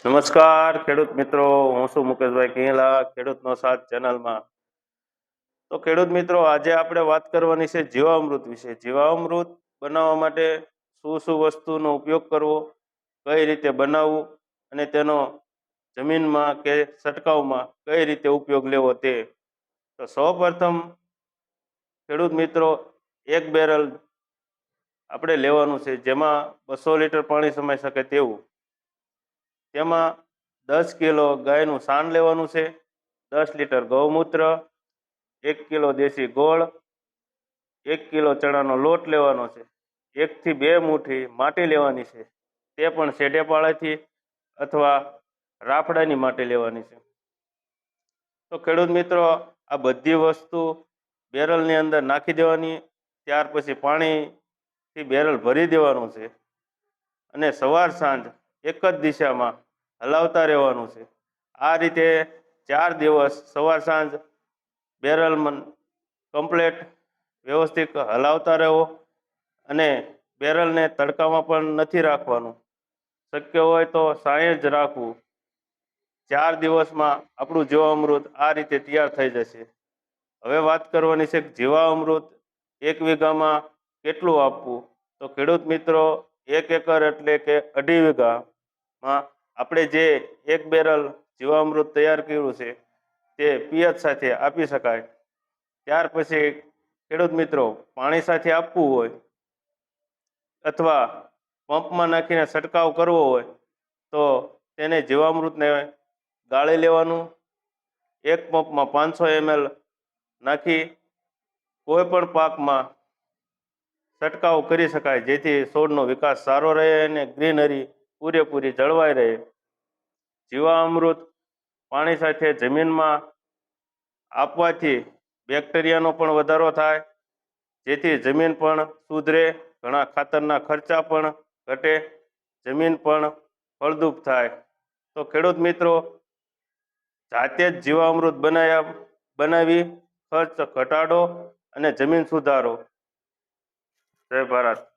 નમસ્કાર ખેડૂત મિત્રો, હું છું મુકેશભાઈ કિંગલા, ખેડૂતનો સાથ ચેનલમાં. તો ખેડૂત મિત્રો, આજે આપણે વાત કરવાની છે જીવામૃત વિશે. જીવામૃત બનાવવા માટે શું શું વસ્તુનો ઉપયોગ કરવો, કઈ રીતે બનાવવું અને તેનો જમીનમાં કે છંટકાવમાં કઈ રીતે ઉપયોગ લેવો તે. તો સૌપ્રથમ ખેડૂત મિત્રો, એક બેરલ આપણે લેવાનું છે, જેમાં 200 લીટર પાણી સમાઈ શકે તેવું. તેમાં 10 કિલો ગાયનું સાન લેવાનું છે, 10 લીટર ગૌમૂત્ર, 1 કિલો દેશી ગોળ, 1 કિલો ચણાનો લોટ લેવાનો છે, 1 થી 2 મુઠ્ઠી માટી લેવાની છે, તે પણ શેઢેપાળાથી અથવા રાફડાની માટી લેવાની છે. તો ખેડૂત મિત્રો, આ બધી વસ્તુ બેરલની અંદર નાખી દેવાની. ત્યાર પછી પાણીથી બેરલ ભરી દેવાનું છે અને સવાર સાંજ એક જ દિશામાં હલાવતા રહેવાનું છે. આ રીતે 4 દિવસ સવાર સાંજ બેરલ કમ્પ્લેટ વ્યવસ્થિત હલાવતા રહો અને બેરલને તડકામાં પણ નથી રાખવાનું. શક્ય હોય તો સાંયે જ રાખવું. 4 દિવસમાં આપણું જીવામૃત આ રીતે તૈયાર થઈ જશે. હવે વાત કરવાની છે કે જીવામૃત 1 વીઘામાં કેટલું આપવું. તો ખેડૂત મિત્રો, 1 એકર એટલે કે 2.5 વીઘામાં આપણે જે એક બેરલ જીવામૃત તૈયાર કર્યું છે તે પિયત સાથે આપી શકાય. ત્યાર પછી ખેડૂત મિત્રો, પાણી સાથે આપવું હોય અથવા પંપમાં નાખીને છંટકાવ કરવો હોય તો તેને જીવામૃતને ગાળી લેવાનું. એક પંપમાં 500 ml નાખી કોઈ પણ પાકમાં છંટકાવ કરી શકાય, જેથી છોડનો વિકાસ સારો રહે અને ગ્રીનરી પૂરેપૂરી જળવાઈ રહે. જીવામૃત પાણી સાથે જમીનમાં આપવાથી બેક્ટેરિયાનો પણ વધારો થાય, જેથી જમીન પણ સુધરે, ઘણા ખાતરના ખર્ચા પણ ઘટે, જમીન પણ ફળદ્રુપ થાય. તો ખેડૂત મિત્રો, જાતે જ જીવામૃત બનાવી ખર્ચ ઘટાડો અને જમીન સુધારો. જય ભારત.